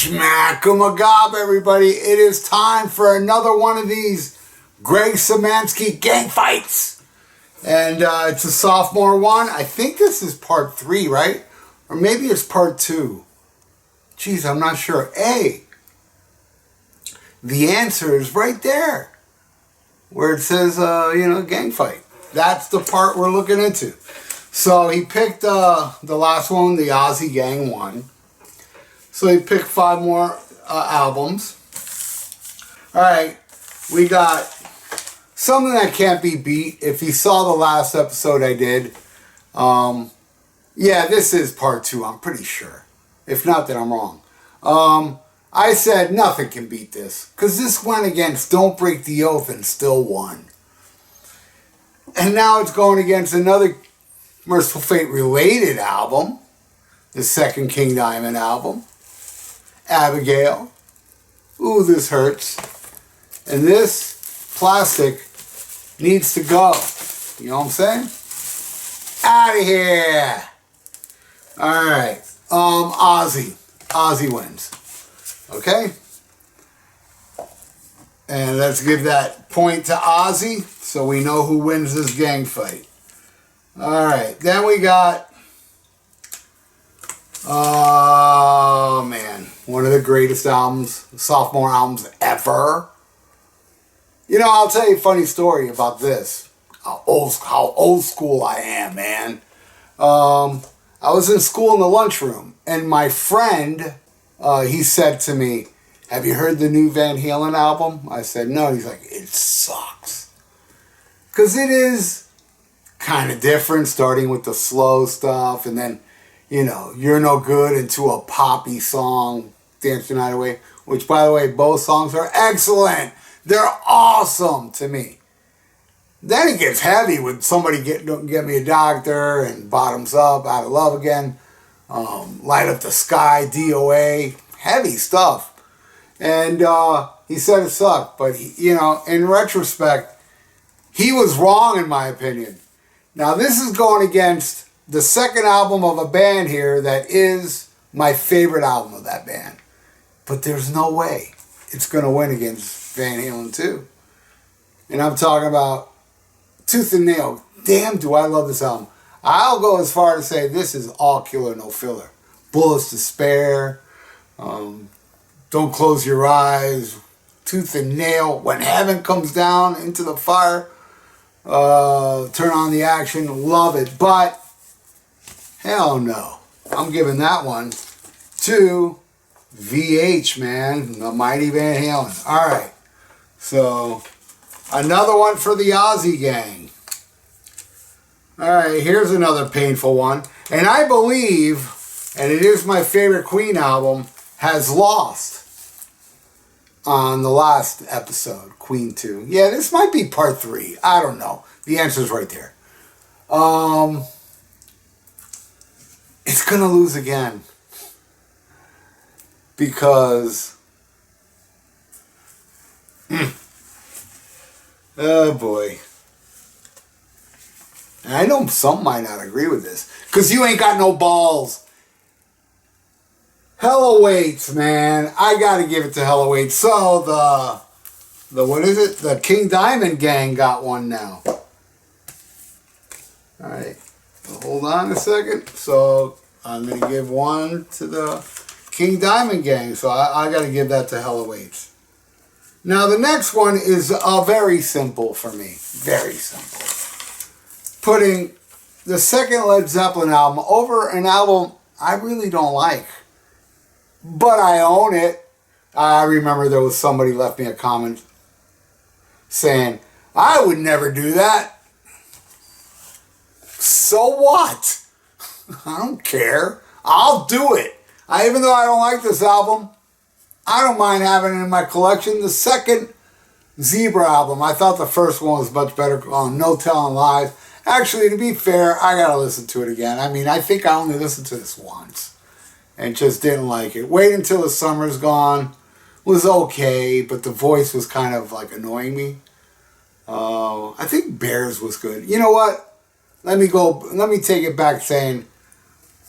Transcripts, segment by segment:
Schmack-a-magab, everybody. It is time for another one of these Greg Symanski gang fights. And it's a sophomore one. I think this is part 3, right? Or maybe it's part 2. Jeez, I'm not sure. A, the answer is right there. Where it says, gang fight. That's the part we're looking into. So he picked the last one, the Ozzy gang one. So he picked 5 more albums. Alright, we got something that can't be beat. If you saw the last episode I did, yeah, this is part 2, I'm pretty sure. If not, then I'm wrong. I said nothing can beat this, because this went against Don't Break the Oath and still won. And now it's going against another Merciful Fate related album, the second King Diamond album, Abigail. Ooh, this hurts. And this plastic needs to go. You know what I'm saying? Out of here. Alright. Ozzy. Ozzy wins. Okay? And let's give that point to Ozzy so we know who wins this gang fight. Alright. Then we got... oh, man. One of the greatest albums, sophomore albums ever. You know, I'll tell you a funny story about this. How old school I am, man. I was in school in the lunchroom, and my friend, he said to me, "Have you heard the new Van Halen album?" I said, "No." He's like, "It sucks." Because it is kind of different, starting with the slow stuff, and then, you know, You're No Good into a poppy song, Dance the Night Away, which, by the way, both songs are excellent. They're awesome to me. Then it gets heavy with Somebody Get Me a Doctor and Bottoms Up, Out of Love Again, Light Up the Sky, DOA, heavy stuff. And he said it sucked, but, in retrospect, he was wrong in my opinion. Now, this is going against the second album of a band here that is my favorite album of that band. But there's no way it's going to win against Van Halen 2. And I'm talking about Tooth and Nail. Damn, do I love this album. I'll go as far to say this is all killer, no filler. Bullets to Spare, Don't Close Your Eyes, Tooth and Nail, When Heaven Comes Down into the Fire, Turn on the Action, love it. But hell no. I'm giving that one to VH, man. The Mighty Van Halen. Alright. So, another one for the Ozzy gang. Alright, here's another painful one. And I believe, and it is my favorite Queen album, Has Lost. On the last episode, Queen 2. Yeah, this might be part 3. I don't know. The answer's right there. It's going to lose again. Because... oh boy. And I know some might not agree with this. Because you ain't got no balls. Hella Waits, man. I gotta give it to Hella Waits. So what is it? The King Diamond gang got one now. Alright. Hold on a second. So I'm gonna give one to the King Diamond gang. So I gotta give that to Hella Waits. Now the next one is very simple for me. Very simple. Putting the second Led Zeppelin album over an album I really don't like. But I own it. I remember there was somebody left me a comment saying, "I would never do that." So what? I don't care. I'll do it. Even though I don't like this album, I don't mind having it in my collection. The second Zebra album, I thought the first one was much better. No Telling Lies. Actually, to be fair, I gotta listen to it again. I mean, I think I only listened to this once and just didn't like it. Wait Until the Summer's Gone was okay, but the voice was kind of like annoying me. I think Bears was good. You know what? Let me take it back saying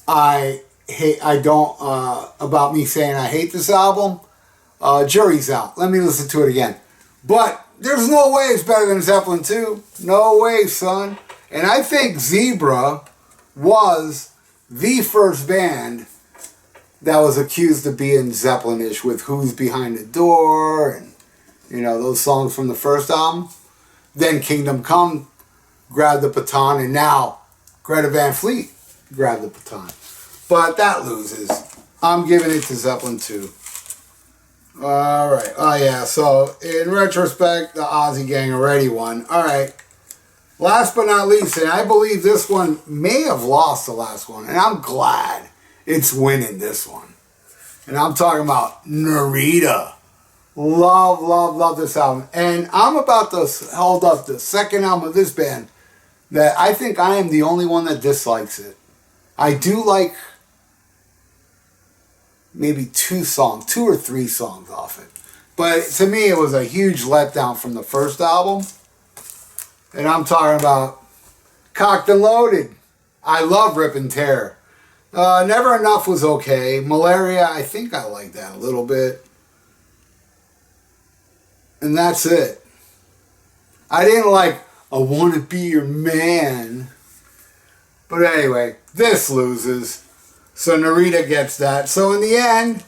I about me saying I hate this album. Jury's out. Let me listen to it again. But there's no way it's better than Zeppelin 2. No way, son. And I think Zebra was the first band that was accused of being Zeppelin-ish with Who's Behind the Door and, you know, those songs from the first album. Then Kingdom Come grabbed the baton, and now Greta Van Fleet grabbed the baton. But that loses. I'm giving it to Zeppelin 2. Alright. Oh, yeah. So, in retrospect, the Ozzy Gang already won. Alright. Last but not least, and I believe this one may have lost the last one, and I'm glad it's winning this one. And I'm talking about Narita. Love, love, love this album. And I'm about to hold up the second album of this band that I think I am the only one that dislikes it. I do like maybe 2 or 3 songs off it. But to me, it was a huge letdown from the first album. And I'm talking about Cocked and Loaded. I love Rip and Tear. Never Enough was okay. Malaria, I think I like that a little bit. And that's it. I didn't like I Want to Be Your Man. But anyway, this loses. So Narita gets that. So in the end,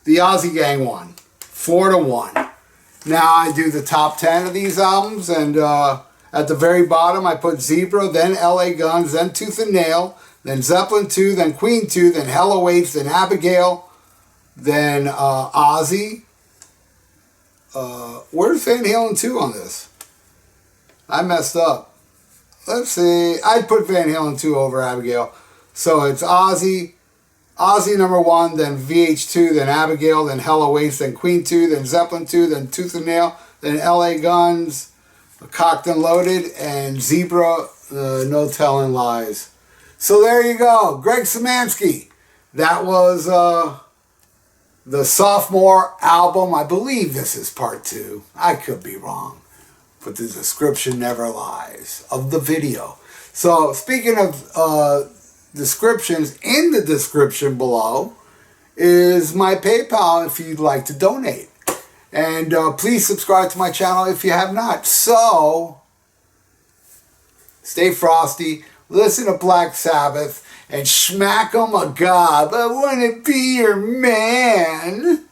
the Ozzy Gang won. 4-1. Now I do the top 10 of these albums, and at the very bottom I put Zebra, then LA Guns, then Tooth and Nail, then Zeppelin 2, then Queen 2, then Hell Awaits, then Abigail, then Ozzy. Where's Van Halen 2 on this? I messed up. Let's see. I'd put Van Halen 2 over Abigail. So it's Ozzy number 1, then VH2, then Abigail, then Hell Awaits, then Queen 2, then Zeppelin 2, then Tooth and Nail, then LA Guns, Cocked and Loaded, and Zebra, No Telling Lies. So there you go. Greg Symanski. That was the Sophomore album. I believe this is part 2. I could be wrong. But the description never lies of the video. So speaking of descriptions, in the description below is my PayPal if you'd like to donate. And please subscribe to my channel if you have not. So, stay frosty, listen to Black Sabbath, and smack 'em a gob. I want to be your man.